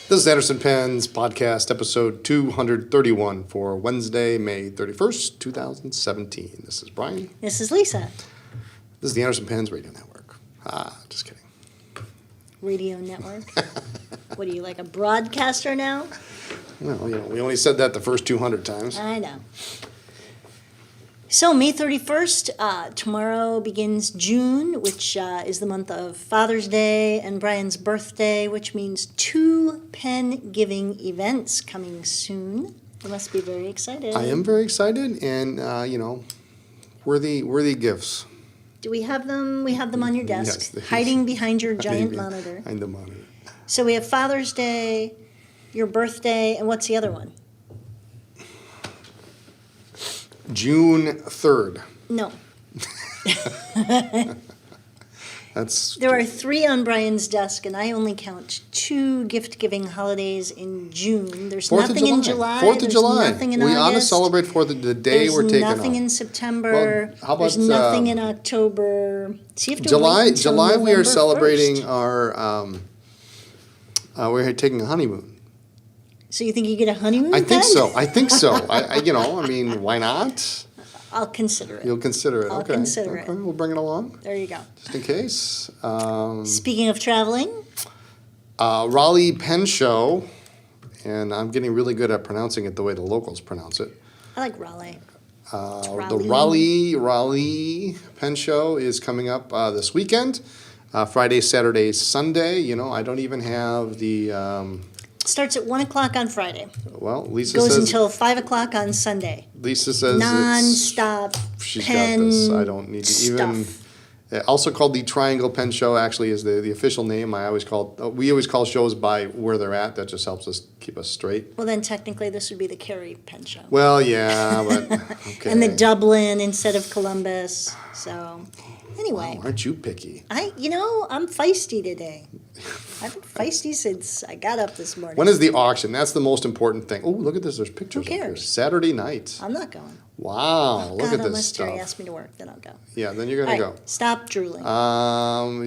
This is Edison Pen's podcast, episode 231 for Wednesday, May 31st, 2017. This is Brian. This is Lisa. This is the Edison Pen's Radio Network. Just kidding. Radio Network? What are you, like a broadcaster now? Well, we only said that the first 200 times. I know. So, May 31st, tomorrow begins June, which is the month of Father's Day and Brian's birthday, which means 2 pen-giving events coming soon. You must be very excited. I am very excited, and, worthy gifts. Do we have them? We have them on your desk, Yes, hiding behind your giant monitor. Behind the monitor. So we have Father's Day, your birthday, and what's the other one? June 3rd. No. There are 3 on Brian's desk, and I only count 2 gift-giving holidays in June. There's nothing in July. 4th of July. There's nothing in we August. ought to celebrate 4th of the day we're taking off. There's nothing in September. Well, how about, There's nothing in October. So you have to July, wait until July we are November celebrating 1st. we're taking a honeymoon. So you think you get a honeymoon? I think then? so. Why not? I'll consider it. You'll consider it. I'll okay. consider it. We'll bring it along. There you go. Just in case. Speaking of traveling, Raleigh Pen Show, and I'm getting really good at pronouncing it the way the locals pronounce it. I like Raleigh. The Raleigh Pen Show is coming up this weekend. Friday, Saturday, Sunday. I don't even have the... Starts at 1 o'clock on Friday. Well, Lisa goes says... until 5 o'clock on Sunday. Lisa says non-stop she's pen got this. I don't need to stuff. Also called the Triangle Pen Show, actually, is the official name. We always call shows by where they're at. That just helps us keep us straight. Well, then technically this would be the Cary Pen Show. Well, yeah, but okay. And the Dublin instead of Columbus. So, anyway. Wow, aren't you picky? I'm feisty today. I've been feisty since I got up this morning. When is the auction? That's the most important thing. Oh, look at this. There's pictures. Who cares? Up here. Saturday night. I'm not going. Wow, look at this unless stuff. Terry asks me to work, then I'll go. Yeah, then you're going to go. Stop drooling.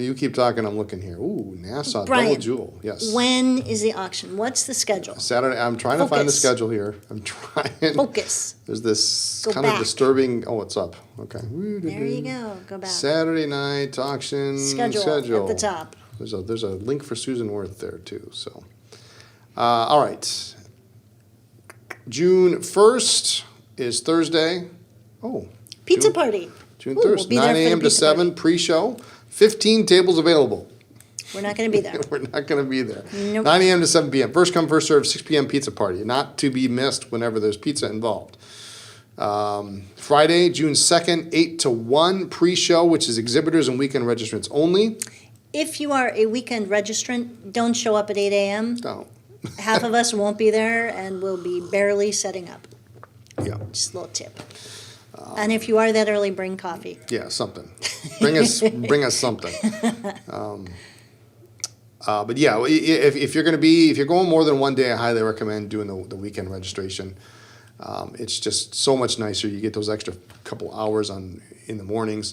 You keep talking. I'm looking here. Ooh, Nassau Brian, Double Jewel. Yes. When is the auction? What's the schedule? Saturday. I'm trying to find the schedule here. I'm trying. Focus. There's this Go kind of back. disturbing. Oh, it's up. Okay. There you go. Go back. Saturday night auction Schedule at the top. There's a link for Susan Worth there too. So, all right. June 1st is Thursday. Oh. Pizza party. June Ooh, 1st, we'll be there 9 for the a.m. to pizza 7 party. pre-show. 15 tables available. We're not going to be there. We're not going to be there. Nope. 9 a.m. to 7 p.m. First come, first serve, 6 p.m. pizza party. Not to be missed whenever there's pizza involved. Friday, June 2nd, 8 to 1 pre-show, which is exhibitors and weekend registrants only. If you are a weekend registrant, don't show up at 8 a.m. No. Half of us won't be there, and we'll be barely setting up. Yeah. Just a little tip. And if you are that early, bring coffee. Yeah, something. Bring us something. But yeah, if you're going more than one day, I highly recommend doing the weekend registration. It's just so much nicer. You get those extra couple hours in the mornings.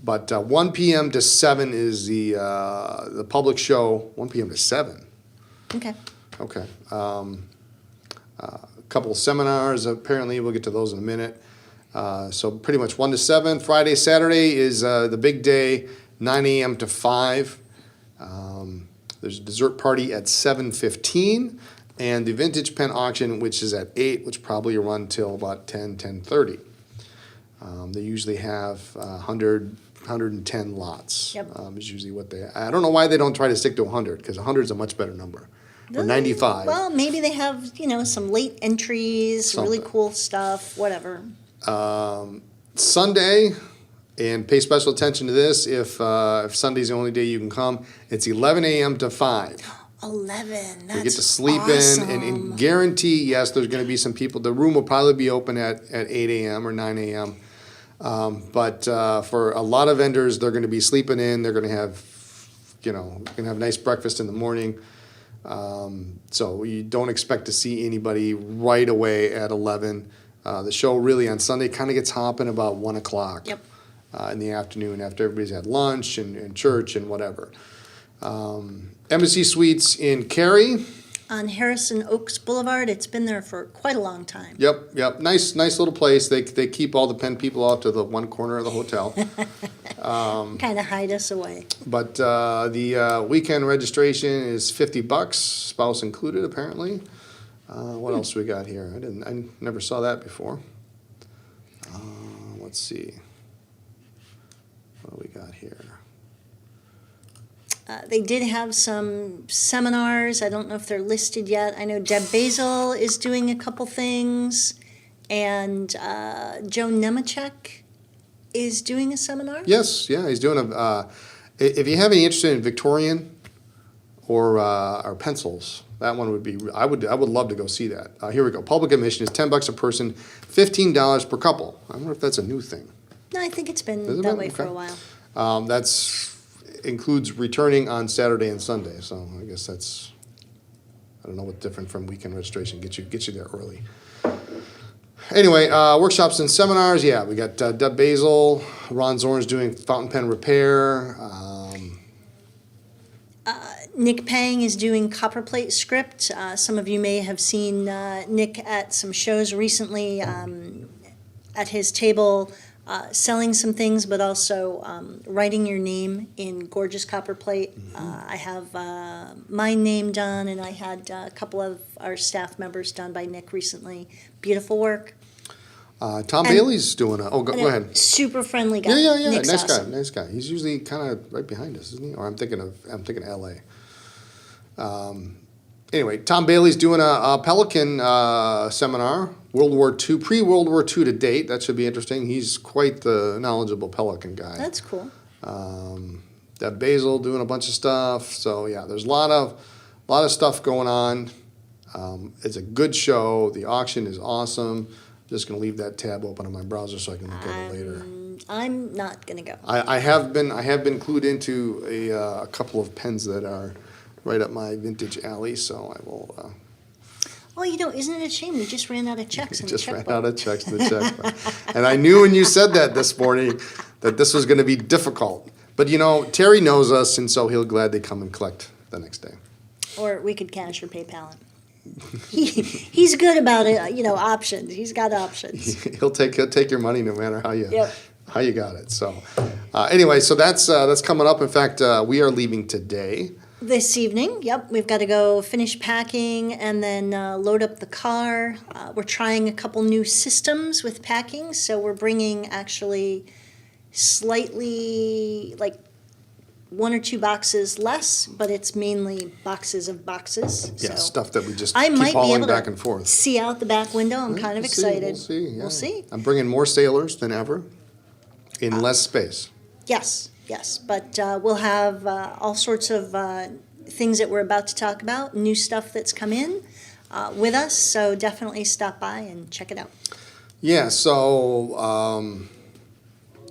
But 1 p.m. to 7 is the public show. 1 p.m. to 7. Okay. Okay. A couple of seminars, apparently. We'll get to those in a minute. So pretty much 1 to 7. Friday, Saturday is the big day, 9 a.m. to 5. There's a dessert party at 7:15. And the vintage pen auction, which is at 8, which probably will run till about 10:30. They usually have 110 lots. Yep. Is usually what I don't know why they don't try to stick to 100, because 100 is a much better number. Or 95. Well, maybe they have, some late entries, really cool stuff, whatever. Sunday, and pay special attention to this, if Sunday's the only day you can come, it's 11 a.m. to 5. 11, that's You get to sleep awesome. in and guarantee, yes, there's going to be some people. The room will probably be open at 8 a.m. or 9 a.m. But for a lot of vendors, they're going to be sleeping in. They're going to have, nice breakfast in the morning. So you don't expect to see anybody right away at 11. The show really on Sunday kind of gets hopping about 1 o'clock Yep. In the afternoon after everybody's had lunch and church and whatever. Embassy Suites in Cary. On Harrison Oaks Boulevard. It's been there for quite a long time. Yep. Nice little place. They keep all the pen people out to the one corner of the hotel. Kind of hide us away. But the weekend registration is $50, spouse included, apparently. What else we got here? I never saw that before. Let's see. What do we got here? They did have some seminars. I don't know if they're listed yet. I know Deb Basil is doing a couple things, and Joe Nemechek is doing a seminar. Yes, yeah, he's doing a. If you have any interest in Victorian or pencils, that one would be. I would love to go see that. Here we go. Public admission is $10 a person, $15 per couple. I wonder if that's a new thing. No, I think it's been that way for a while. That's includes returning on Saturday and Sunday. So I guess that's. I don't know what's different from weekend registration. Get you there early. Anyway, workshops and seminars. Yeah, we got Deb Basil, Ron Zorn's doing fountain pen repair. Nick Pang is doing Copperplate script. Some of you may have seen Nick at some shows recently at his table selling some things, but also writing your name in gorgeous Copperplate. I have my name done, and I had a couple of our staff members done by Nick recently. Beautiful work. Tom Bailey's doing a. Oh, go ahead. Super friendly guy. Yeah. Nick's Nice awesome. guy. Nice guy. He's usually kind of right behind us, isn't he? Or I'm thinking L.A. Anyway, Tom Bailey's doing a Pelican seminar, World War II, pre-World War II to date. That should be interesting. He's quite the knowledgeable Pelican guy. That's cool. Deb Basil doing a bunch of stuff. So yeah, there's a lot of stuff going on. It's a good show. The auction is awesome. Just gonna leave that tab open on my browser so I can look at it later. I'm not gonna go. I have been clued into a couple of pens that are right up my vintage alley, so I will. Well, isn't it a shame we just ran out of checks in the Just checkbook? ran out of checks in the checkbook. And I knew when you said that this morning that this was going to be difficult. But Terry knows us, and so he'll gladly come and collect the next day. Or we could cash or PayPal him. He's good about it, options. He's got options. He'll take your money no matter how you got it. So anyway, so that's coming up. In fact, we are leaving today. This evening, yep, we've got to go finish packing and then load up the car. We're trying a couple new systems with packing, so we're bringing actually slightly like 1 or 2 boxes less, but it's mainly boxes of boxes. Yeah, so stuff that we just I keep might be hauling able back to and forth. see out the back window. I'm kind of We'll excited. We'll see. Yeah. I'm bringing more sailors than ever in less space. Yes, but we'll have all sorts of things that we're about to talk about, new stuff that's come in with us, so definitely stop by and check it out. Yeah, so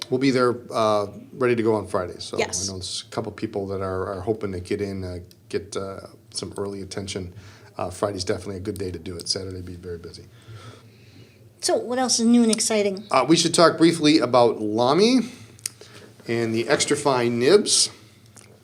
we'll be there ready to go on Friday. So Yes. I know there's a couple people that are hoping to get in, get some early attention. Friday's definitely a good day to do it. Saturday be very busy. So what else is new and exciting? We should talk briefly about Lamy and the extra fine nibs.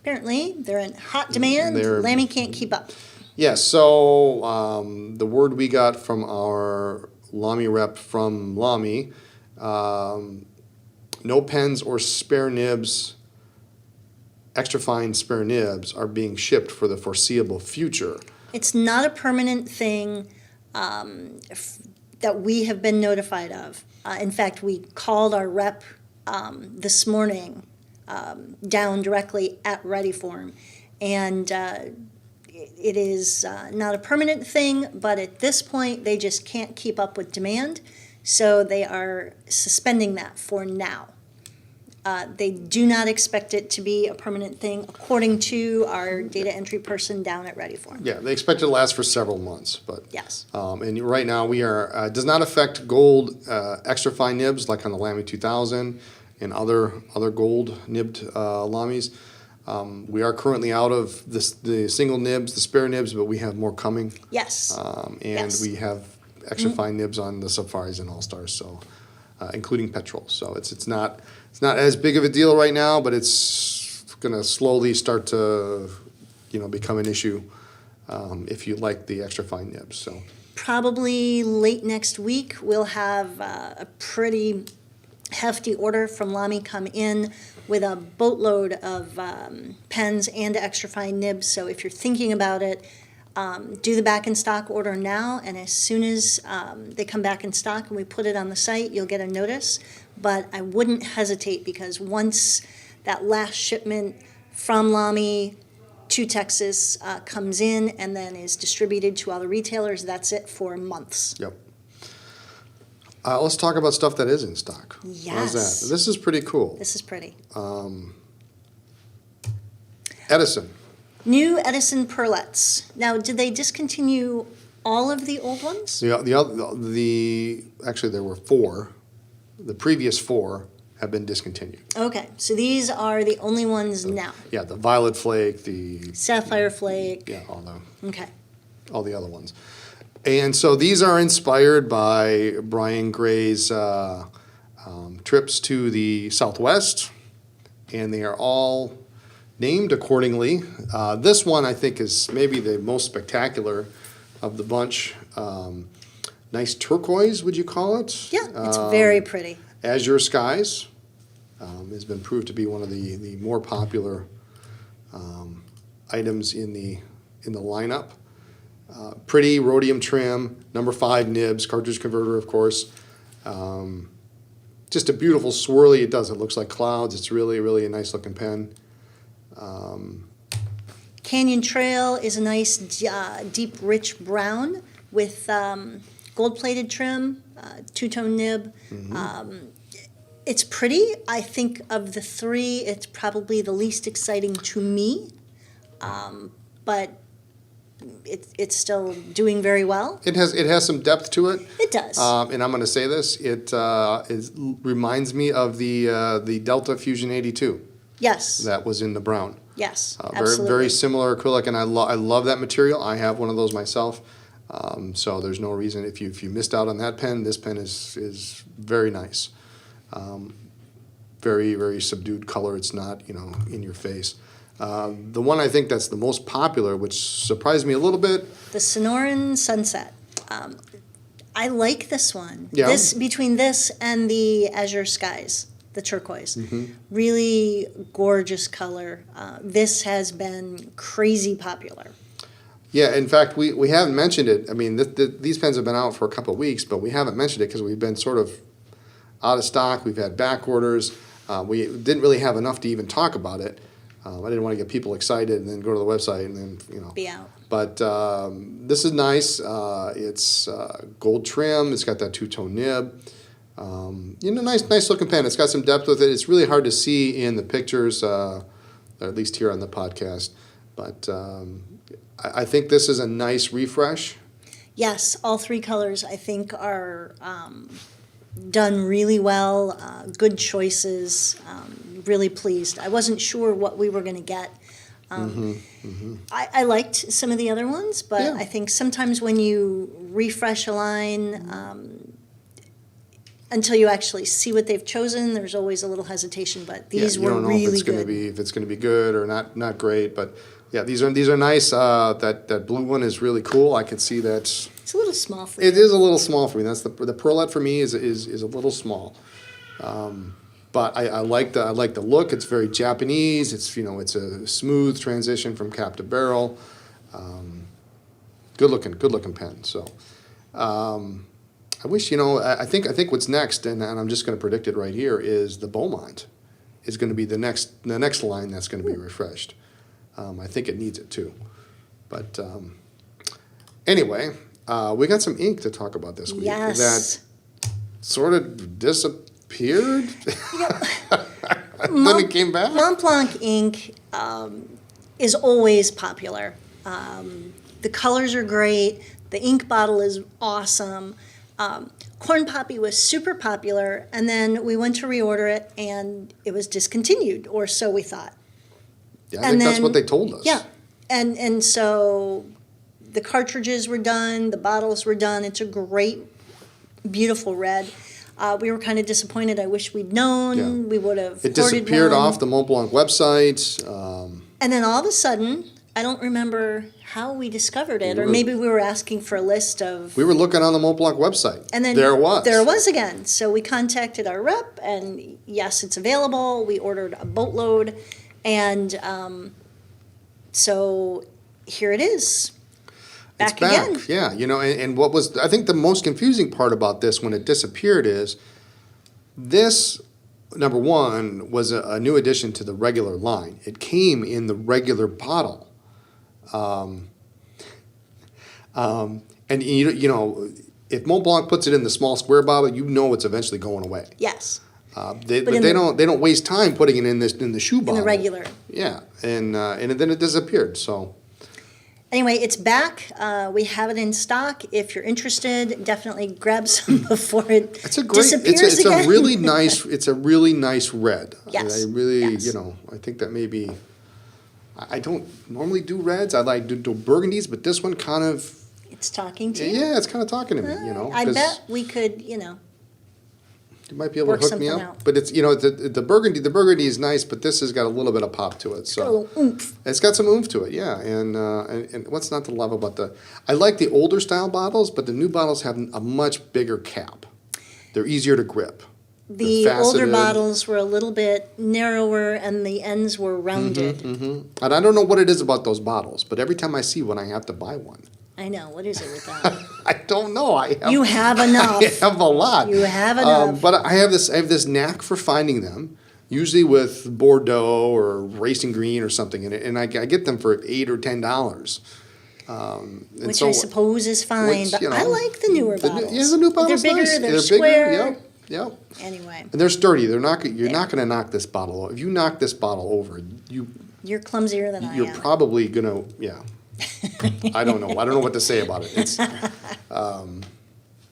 Apparently, they're in hot demand. Lamy can't keep up. Yeah, so the word we got from our Lamy rep from Lamy, no pens or spare nibs, extra fine spare nibs are being shipped for the foreseeable future. It's not a permanent thing that we have been notified of. In fact, we called our rep this morning down directly at Ready Form, and it is not a permanent thing, but at this point they just can't keep up with demand, so they are suspending that for now. They do not expect it to be a permanent thing, according to our data entry person down at Ready Form. Yeah, they expect it to last for several months, but Yes. and right now we are does not affect gold extra fine nibs like on the Lamy 2000 and other gold nibbed Lamys. We are currently out of the single nibs, the spare nibs, but we have more coming. Yes. And Yes. we have extra fine nibs on the Safaris and All Stars, so including petrol. So it's not as big of a deal right now, but it's going to slowly start to, become an issue if you like the extra fine nibs. So Probably late next week, we'll have a pretty hefty order from Lamy come in with a boatload of pens and extra fine nibs. So if you're thinking about it, do the back in stock order now, and as soon as they come back in stock and we put it on the site, you'll get a notice. But I wouldn't hesitate, because once that last shipment from Lamy to Texas comes in and then is distributed to all the retailers, that's it for months. yep. Let's talk about stuff that is in stock. How's Yes. that? This is pretty cool. This is pretty. Edison. New Edison Pearlettes. Now, did they discontinue all of the old ones? Actually, there were 4. The previous 4 have been discontinued. Okay, so these are the only ones now. Yeah, the Violet Flake, the Sapphire Flake. yeah, Okay. all the other ones. And so these are inspired by Brian Gray's trips to the Southwest, and they are all named accordingly. This one, I think, is maybe the most spectacular of the bunch. Nice turquoise, would you call it? Yeah, it's very pretty. Azure Skies has been proved to be one of the more popular items in the lineup. Pretty rhodium trim, number 5 nibs, cartridge converter, of course. Just a beautiful swirly. It looks like clouds. It's really, really a nice looking pen. Canyon Trail is a nice deep, rich brown with gold-plated trim, two-tone nib. It's pretty. I think of the 3, it's probably the least exciting to me, but it's still doing very well. It has some depth to it. It does. And I'm going to say this. It reminds me of the Delta Fusion 82 Yes. that was in the brown. Yes. Very, Absolutely. very similar acrylic, and I love that material. I have one of those myself. So there's no reason, if you missed out on that pen, this pen is very nice. Very, very subdued color. It's not, in your face. The one I think that's the most popular, which surprised me a little bit. The Sonoran Sunset. I like this one. Yeah. Between this and the Azure Skies, the turquoise. Mm-hmm. Really gorgeous color. This has been crazy popular. Yeah, in fact, we haven't mentioned it. I mean, these pens have been out for a couple of weeks, but we haven't mentioned it because we've been sort of out of stock. We've had back orders. We didn't really have enough to even talk about it. I didn't want to get people excited and then go to the website and then, Be out. But this is nice. It's gold trim. It's got that two-tone nib. Nice looking pen. It's got some depth with it. It's really hard to see in the pictures, or at least here on the podcast. But I think this is a nice refresh. Yes, all 3 colors I think are done really well. Good choices. Really pleased. I wasn't sure what we were going to get. I liked some of the other ones, but Yeah. I think sometimes when you refresh a line, until you actually see what they've chosen, there's always a little hesitation. But these you were don't know really if it's good. if it's going to be good or not great. But yeah, these are nice. That blue one is really cool. I can see that. It's a little small for It you. is a little small for me. That's the Pearlette for me is a little small. But I like the look. It's very Japanese. It's it's a smooth transition from cap to barrel. Good looking pen. So I wish I think what's next, and I'm just going to predict it right here, is the Beaumont is going to be the next line that's going to be refreshed. I think it needs it too. But anyway, we got some ink to talk about this week. Yes. That sort of disappeared. Then it came back. Montblanc ink is always popular. The colors are great. The ink bottle is awesome. Corn Poppy was super popular, and then we went to reorder it, and it was discontinued, or so we thought. Yeah, I think that's what they told us. Yeah, and so the cartridges were done, the bottles were done. It's a great, beautiful red. We were kind of disappointed. I wish we'd known. Yeah. We would have It ordered disappeared one. off the Montblanc website. And then all of a sudden, I don't remember how we discovered it, or were- maybe we were asking for a list of. We were looking on the Montblanc website. And then there it was. There it was again. So we contacted our rep, and yes, it's available. We ordered a boatload, and so here it is. It's Back back, again. yeah. You know, and what was, I think the most confusing part about this when it disappeared is this, number one, was a new addition to the regular line. It came in the regular bottle. And you know, if Montblanc puts it in the small square bottle, you know it's eventually going away. Yes, But in they the- don't waste time putting it in the shoe in bottle. the regular. Yeah, and then it disappeared. So Anyway, it's back. We have it in stock. If you're interested, definitely grab some before it it's a great. disappears It's again. a really nice. It's a really nice red. Yes, I really, yes. you know, I think that maybe. I don't normally do reds. I like do burgundies, but this one kind of. It's talking to you. Yeah, it's kind of talking to me. You know, I 'cause bet we could, you might be able work to hook me something up. out. But it's the burgundy. The burgundy is nice, but this has got a little bit of pop to it. a So little oomph. it's got some oomph to it. Yeah, and what's not to love about the? I like the older style bottles, but the new bottles have a much bigger cap. They're easier to grip. The They're older faceted. bottles were a little bit narrower and the ends were rounded. And I don't know what it is about those bottles, but every time I see one, I have to buy one. I know. What is it with that? I don't know. I have, You have enough. I have a lot. You have enough. But I have this knack for finding them, usually with Bordeaux or racing green or something in it, and I get them for $8 or $10. Which I suppose is fine, which, but you know, I like the newer bottles. Yeah, the new bottles They're bigger, nice. they're bigger. square. Yep, yep. Anyway, And they're sturdy. You're not going to knock this bottle over. If you knock this bottle over, you're clumsier than I you're am. probably gonna, yeah. I don't know. I don't know what to say about it. It's,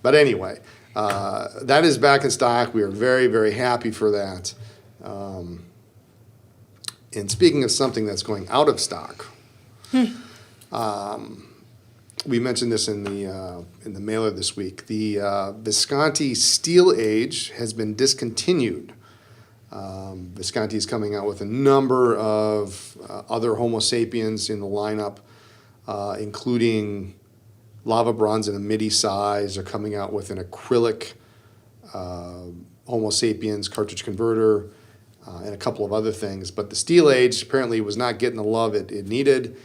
but anyway, that is back in stock. We are very, very happy for that. And speaking of something that's going out of stock, we mentioned this in the mailer this week. The Visconti Steel Age has been discontinued. Visconti is coming out with a number of other Homo sapiens in the lineup, including lava bronze in a midi size. They're coming out with an acrylic Homo sapiens cartridge converter and a couple of other things. But the Steel Age apparently was not getting the love it needed,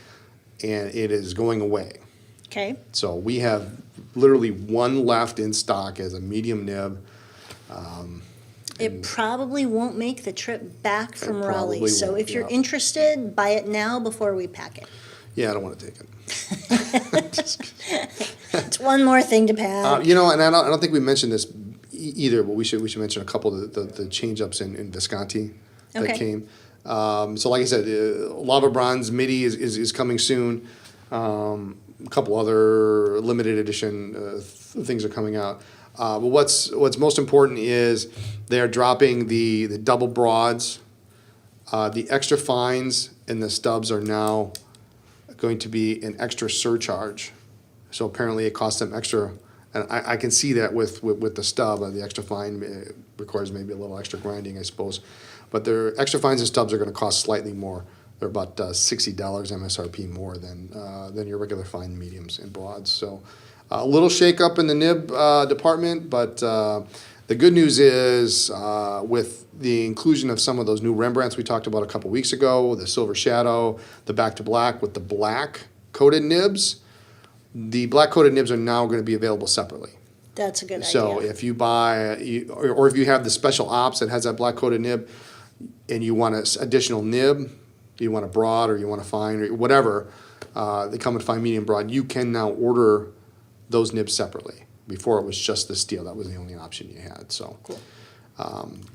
and it is going away. Okay. So we have literally one left in stock as a medium nib. It probably won't make the trip back from Raleigh. probably So won't, if you're yeah. interested, buy it now before we pack it. Yeah, I don't want to take it. It's one more thing to pack. You know, and I don't think we mentioned this either, but we should mention a couple of the change-ups in Visconti that Okay. came. So like I said, lava bronze midi is coming soon. A couple other limited edition things are coming out. But what's most important is they are dropping the double broads. The extra fines and the stubs are now going to be an extra surcharge. So apparently it costs them extra, and I can see that with the stub. The extra fine requires maybe a little extra grinding, I suppose. But their extra fines and stubs are going to cost slightly more. They're about $60 MSRP more than your regular fine mediums and broads. So a little shake up in the nib department, but the good news is with the inclusion of some of those new Rembrandts we talked about a couple weeks ago, the Silver Shadow, the Back to Black with the black coated nibs, the black coated nibs are now going to be available separately. That's a good So idea. if you buy, or if you have the special ops that has that black coated nib, and you want an additional nib, you want a broad or you want a fine or whatever, they come in fine, medium, broad. You can now order those nibs separately. Before it was just the steel; that was the only option you had. So Cool.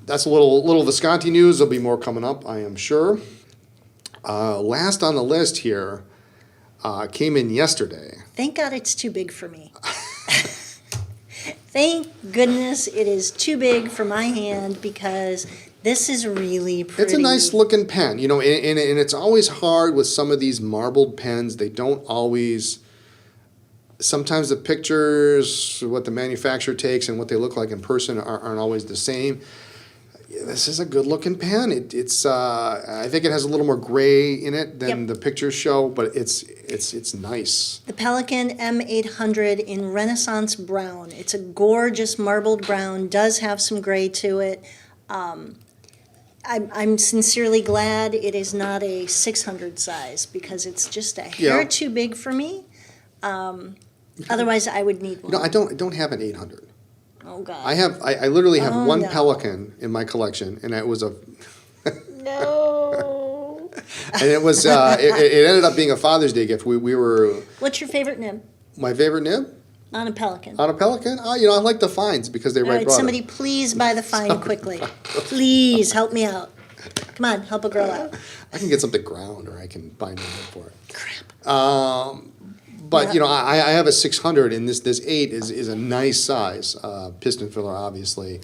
that's a little Visconti news. There'll be more coming up, I am sure. Last on the list here came in yesterday. Thank God it's too big for me. Thank goodness it is too big for my hand because this is really pretty. It's a nice looking pen, you know, and it's always hard with some of these marbled pens. They don't always Sometimes the pictures, what the manufacturer takes and what they look like in person aren't always the same. This is a good-looking pen. It's I think it has a little more gray in it than the pictures show, but it's nice. The Pelican M800 in Renaissance Brown. It's a gorgeous marbled brown, does have some gray to it. I'm sincerely glad it is not a 600 size because it's just a hair too big for me. Otherwise, I would need one. No, I don't have an 800. Oh, God. I literally have one no. Pelican in my collection, and it was a No. and it was it ended up being a Father's Day gift. We were. What's your favorite nib? My favorite nib On a Pelican. on a Pelican. Oh, I like the fines because they All right, brought somebody please buy the fine quickly. Please help me out. Come on, help a girl out. I can get something ground, or I can buy new wood for it. Crap. But I have a 600, and this 8 is a nice size. Piston filler, obviously.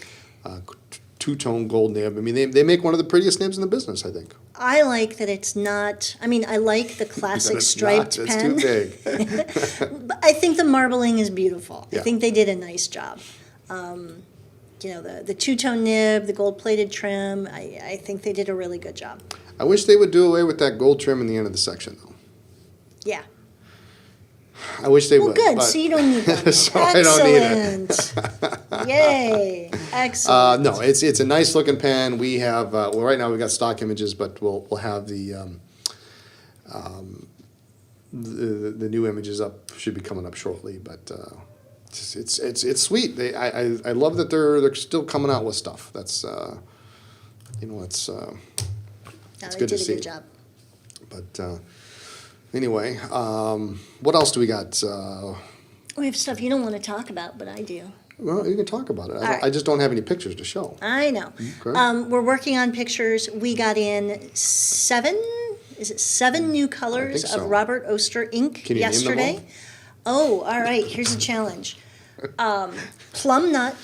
Two-tone gold nib. I mean, they make one of the prettiest nibs in the business, I think. I like that it's not, I mean, I like the classic striped It's pen. too big. But I think the marbling is beautiful. I Yeah. think they did a nice job. The two-tone nib, the gold-plated trim, I think they did a really good job. I wish they would do away with that gold trim in the end of the section, though. Yeah. I wish they Well, would. good. but- So you don't need that. So I don't need it. Excellent. Yay. Excellent. No, it's a nice looking pen. We have right now we've got stock images, but we'll have the new images up. Should be coming up shortly, but it's sweet. I love that they're still coming out with stuff. That's it's No, it's they good to did a see. good job. But anyway, what else do we got? We have stuff you don't want to talk about, but I do. Well, you can talk about it. right. I just don't have any pictures to show. I know. Okay. We're working on pictures. We got in seven new colors think so. of Robert Oster ink Can you name them yesterday. Oh, all right. Here's a challenge. Plum nut,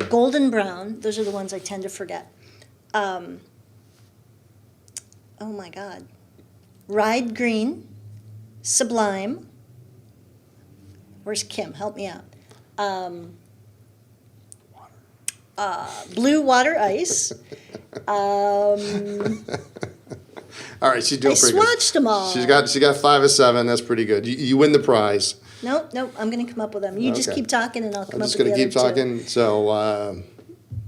golden brown. Those are the ones I tend to forget. Oh my God. Ride green, sublime. Where's Kim? Help me out. Blue water ice. All right, she's doing I pretty good. swatched them all. She got 5 of 7. That's pretty good. You win the prize. Nope. I'm going to come up with them. You just Okay. keep talking, and I'll come I'm up just with going the to keep other two. talking. So,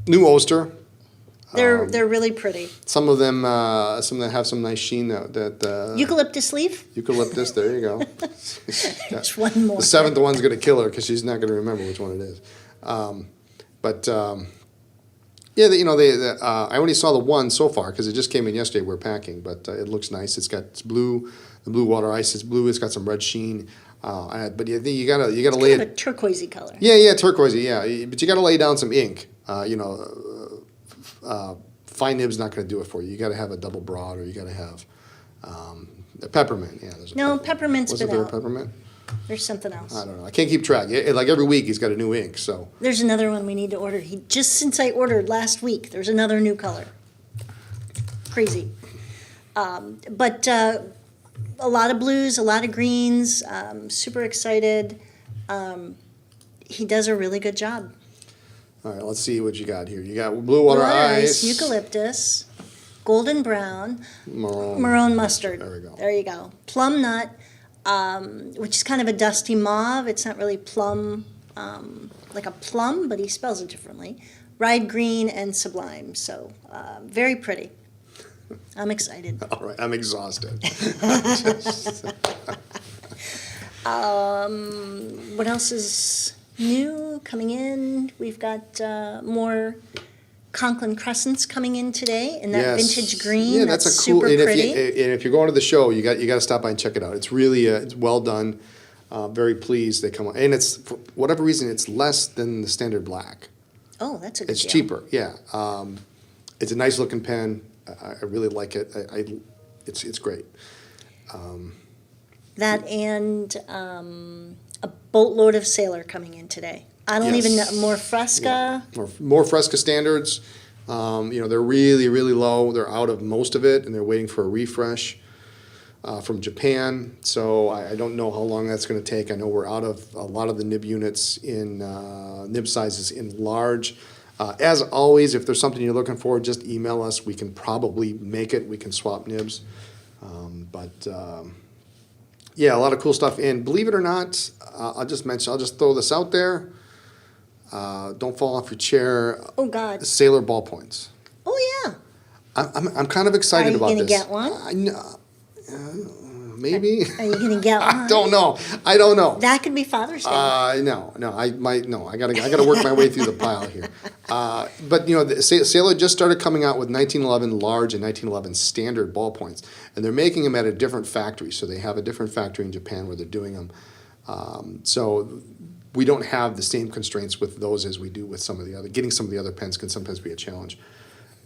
new Oster. They're really pretty. Some of them have some nice sheen that Eucalyptus leaf. eucalyptus. There you go. Just one more. The 7th one's going to kill her because she's not going to remember which one it is. I only saw the one so far because it just came in yesterday. We're packing, but it looks nice. It's blue. The blue water ice is blue. It's got some red sheen. But you gotta lay Kind it. of a turquoisey color. Yeah, turquoisey. Yeah, but you gotta lay down some ink. Fine nib's not going to do it for you. You got to have a double broad, or you got to have a peppermint. Yeah, there's a No, peppermint's Wasn't been there a out. peppermint? There's something else. I don't know. I can't keep track. Like every week, he's got a new ink. So There's another one we need to order. Since I ordered last week, there's another new color. Crazy. But a lot of blues, a lot of greens. Super excited. He does a really good job. all right, let's see what you got here. You got blue water ice, eucalyptus, golden brown, maroon. maroon mustard. There we go. There you go. Plum nut, which is kind of a dusty mauve. It's not really plum, like a plum, but he spells it differently. Ride green and sublime. So very pretty. I'm excited. All right, I'm exhausted. What else is new coming in? We've got more Conklin Crescents coming in today in that Yes. vintage green. Yeah, that's that's a cool. super And pretty. if you're going to the show, you got to stop by and check it out. It's really it's well done. Very pleased they come on, and it's for whatever reason it's less than the standard black. Oh, that's a good It's deal. cheaper. Yeah, it's a nice looking pen. I really like it. It's great. That and a boatload of Sailor coming in today. I don't even know. Yes. More Fresca. More Fresca standards. They're really, really low. They're out of most of it, and they're waiting for a refresh. from Japan. So I don't know how long that's going to take. I know we're out of a lot of the nib units in nib sizes in large. As always, if there's something you're looking for, just email us. We can probably make it. We can swap nibs. Yeah, a lot of cool stuff. And believe it or not, I'll just throw this out there. Don't fall off your chair. Oh, God. Sailor ballpoints. Oh, yeah. I'm kind of excited about this. Are you going to get one? Maybe. Are you going to get one? I don't know. That could be Father's Day. No. I gotta work my way through the pile here. But Sailor just started coming out with 1911 large and 1911 standard ballpoints, and they're making them at a different factory. So they have a different factory in Japan where they're doing them. So we don't have the same constraints with those as we do with some of the other. Getting some of the other pens can sometimes be a challenge.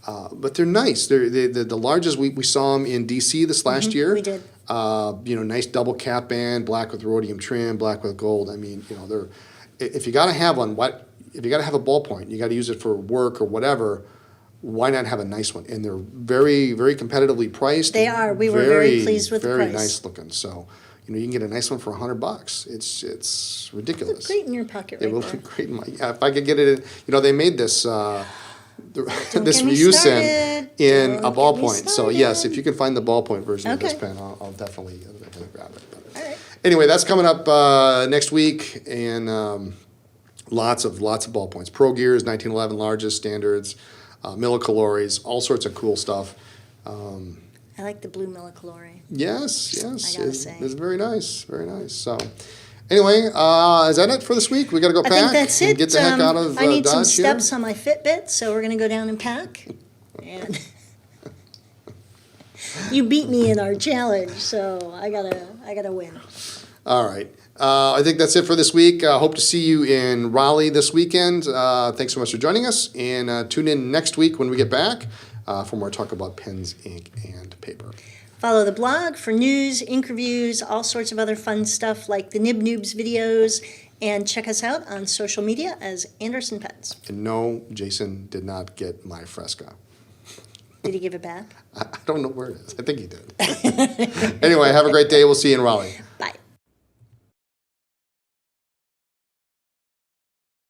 But they're nice. They're the largest. We saw them in DC this last year. We did. Nice double cap band, black with rhodium trim, black with gold. I mean, they're. If you gotta have one, if you gotta have a ballpoint, you gotta use it for work or whatever. Why not have a nice one? And they're very, very competitively priced. They are. We were very pleased with the price. Very nice looking. So, you can get a nice one for $100. It's ridiculous. Look great in your pocket. It right will there. look great in my. Yeah, if I could get it in, they made this. This get me Ryusen started. in Don't a get me ballpoint. So yes, started. if you can find the ballpoint version of this Okay. pen, I'll definitely grab it. But All right. anyway, that's coming up next week, and lots of ballpoints. Pro Gears, 1911 largest standards, millicalories, all sorts of cool stuff. I like the blue millicalory. Yes, I gotta say. it's very nice, very nice. So. Anyway, is that it for this week? We got to go pack. I think that's and it. get the heck out of I need Dodge some here. steps on my Fitbit, so we're going to go down and pack. And you beat me in our challenge, so I gotta win. All right. I think that's it for this week. Hope to see you in Raleigh this weekend. Thanks so much for joining us, and tune in next week when we get back for more talk about pens, ink, and paper. Follow the blog for news, ink reviews, all sorts of other fun stuff like the Nib Noobs videos, and check us out on social media as Anderson Pens. And no, Jason did not get my Fresca. Did he give it back? I don't know where it is. I think he did. Anyway, have a great day. We'll see you in Raleigh. Bye.